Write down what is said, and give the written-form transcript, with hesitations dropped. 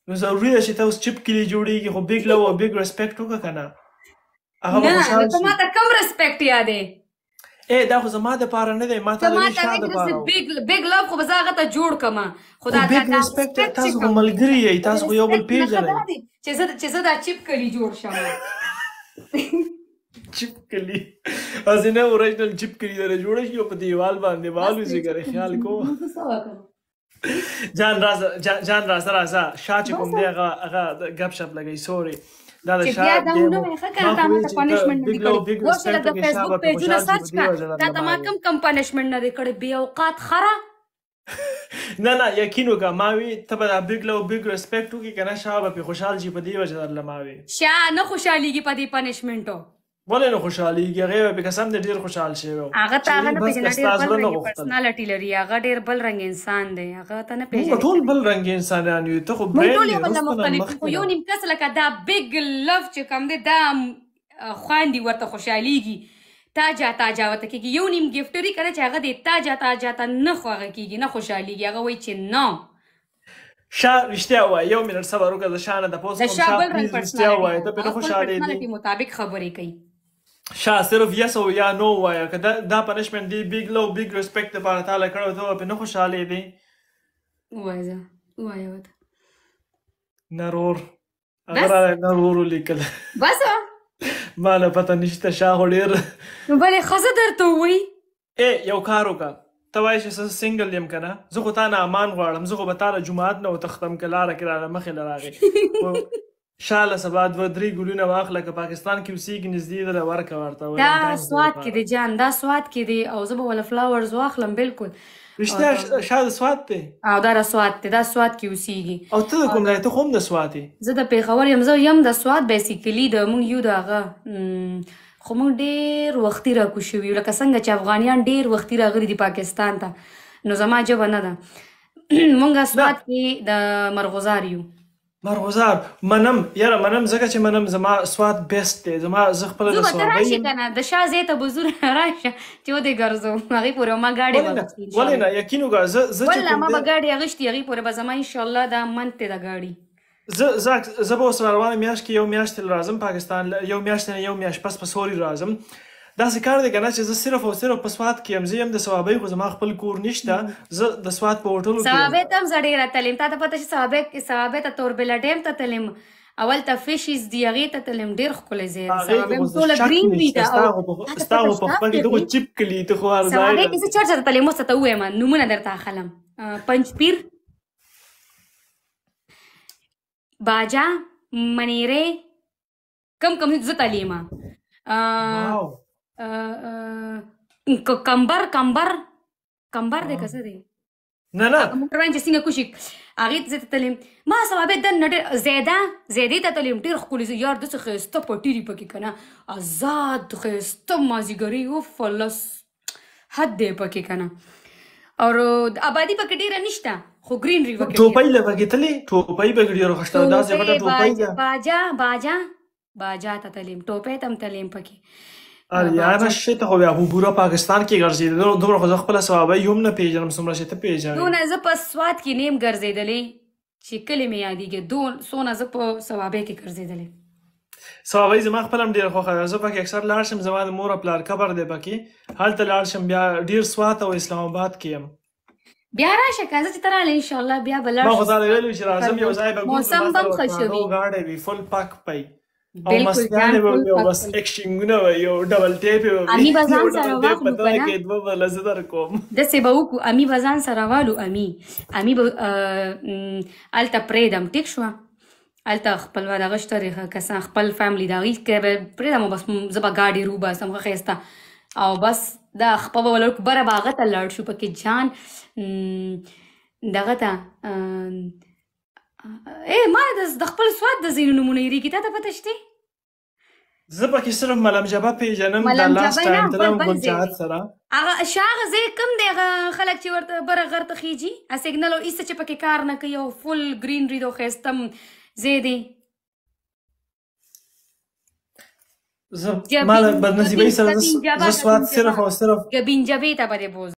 نو ضروري ده چې ته اوس چپ کلي جوړېږي خو بیګ لو او بیګ ریسپیکټ وکړه که نه هغه به خوشحال نه ته شي. ماته کم ریسپیکټ یادې دا خو زما دپاره نه دی ما ته ته د ماته شا وایې دپاره چې بیګ لو خو به زه هغه ته جوړ کړم خو دا بیګ ریسپیکټ تاسو خو ملګري یئ تاسو خو یو بل پیژنئ چې زه دا چپ کلي جوړ شم چپ کلی ازینه اوریجنل چپ کلی دره جوړه شي او په دیوال باندې والوځي ګره خیال کو جان راځه شا چې کوم دی هغه غب شپ لګي سوري دا د شا دا نو مې ښه کړه تا ماته پنشمنټ نه دی کړی ورشه د فیسبوک پیجونه سرچ کړه تا ما کم پنشمنټ نه دی کړی بې اوقات خره نه یقین وکړه ما وی ته به دا بیګ لو بیګ ریسپیکټ وکړي که نه شا به پې خوشحال شي په دې وجه درله ما وی شا نه خوشحالېږي په دې پنشمنټو ولې نه خوشحالېږي هغې به پې قسم دی ډېر خوشحال شوی و هغه ته هغه نه پېژنه ډېر بل رنګې پرسنالټي لري هغه ډېر بل رنګ انسان دی هغه ته نه پېژنې موږ ټول بل رنګ انسانان یو ته خو موږ ټول یو بل نه مختلف خو یو نیم کس لکه دا بیګ لف چې کوم دی دا خواندي ورته خوشحالېږي تاجا ورته کېږي یو نیم ګفټري که نه چې هغه دی تاجا ته نه خو هغه کېږي نه خوشحالېږي هغه وایي چې نه شا رښتیا وایه یو منټ صبر وکړه د شا نه تپوس کوم شا پلیز رښتیا وایه ته پې نه خوشحالېږي مطابق خبرې کوي شا صرف یس او یا نو وایه که دا پنشمنټ دی بیګ لو بیګ ریسپیکټ دپاره تاله کړی ته به پې نه خوشحالېدې ووایه ووایه ورته نرور هغه راله نرور ولیکل بس ما نه پته نشته شا خو ډېر نو بلې ښځه درته ووایي یو کار وکړه ته وایې چې زه سینګل یم که نه زه خو تا نه امان غواړم زه خو به تا له جومات نه وتښتم که لاره کې راله مخې له راغې شا له سبا 2-3 ګلونه واخله که پاکستان کې اوسېږي نږدې دله ورکړه ورته دا سوات کې دی جان دا سوات کې دی او زه به وله فلاورز واخلم بلکل رښتیا شا د سوات دی او دا سوات دی دا سوات کې اوسېږي او ته د کوم ځای ته خو هم د سوات یې زه د پېښور یم زه یم د سوات بیسیکلي د مونږ یو د هغه خو مونږ ډېر وختي راکوز شوي یو لکه څنګه چې افغانیان ډېر وختي راغلي دي پاکستان ته نو زما ژبه نه ده مونږ سوات کې د مرغزار یو مرغزار منم یاره منم ځکه چې منم زما سوات بیسټ دی زه خپله د ته راشې که نه د شا ځای ته به زو راشه چې ودې ګرځو هغې پورې ما ګاډۍ ولې نه یقین وکړه والله ما به ګاډۍ اغوښتي هغې پورې به زما انشاءالله دا منت دی د ګاډي زه به ورسره روانه میاشت کې یو میاشت راځم پاکستان یو میاشت نه یو میاشت پس په سوري راځم داسې کار دی که نه چې زه صرف او صرف په سوات کې یم زه یم د ثوابۍ خو زما خپل کور نشته زه د سوات په هوټلو کې ثوابۍ ته هم زه ډېره تلم تا ته پته چې ثوابۍ ته توربېله ډیم ته تلم اول ته فشیز دی هغې ته تلم ډېر ښکلی ځای دی ثوابۍ هم ټوله ګرینري ده ستا خو په خپل کې دغه چپ کلي ته خو هر ځای ثوابۍ کې زه چېرته ته تلم اوس ته ووایم نومونه درته اخلم پنجپیر باجا منیرې کم زه تلیم کمبر دی که څه دی نه موټروان چې څنګه کوشي هغې ته زه ته تلم ما ثوابۍ دننه ډېر زیدې ته تلم ډېر ښکلي یار داسې ښایسته پټي دي پکې که نه ازاد ښایسته مازدیګري اوفلس حد دی پکې که نه او آبادي پکې ډېره نشته خو ګرینري پکې ټوپۍ له پکې تلې ټوپۍ پکې ډېره ښه داسې غټه ټوپۍ ده باجا ته تلیم ټوپۍ ته هم تلیم پکې یاره شته خو بیا خو پوره پاکستان کې ګرځېدل دومره خو زه خپله ثوابۍ هم نه پېژنم څومره چې ته پېژنې دونه زه په سوات کې نیم ګرځېدلې چې کلي مې یادېږي څونه زه په ثوابۍ کې ګرځېدلې ثوابۍ زما خپله هم ډېره خوښه ده زه پکې اکثر لاړ شم زما د مور او پلار قبر دی پکې هلته لاړ شم بیا ډېر سوات او اسلام آباد کې یم بیا راشه که زه چې ته راغلې انشاءالله بیا به لاړ ما خو تاته ویلي چې راځم یو ځای به موسم به هم ښه شوي ګاډی وي فل پاک پی او مستیانې به وي او بس ایکشنګونه به یو ډبل ټیپ به امي به ځان سره واخلو که نه دوه بله زه در کوم داسې به وکړو امي به ځان سره والو امي به هلته پرېږدم ټیک شوه هلته خپل دغه شته دی کسان خپل فیملي د هغوی کې به پرېږدم او بس زه به ګاډي روباسم ښه ښایسته او بس دا خپه به ولر بره به هغه ته لاړ شو پکې جان دغه ته ما د خپل سوات د ځینو نومونه هېرېږي تا ته پته شتې زه پکې صرف ملم جبه پېژنم د لاست ټایم تلم ګلجهاد سره هغه هغه ځای کوم دی هغه خلک چې ورته بره غر ته خیږي سګنل او ایسته چې پکې کار نه کوي او فل ګرینري دی او ښایسته ځای دی زه ما له بدنصیبۍ سره زه سوات صرف او صرف ګبین جبې ته به دې بوز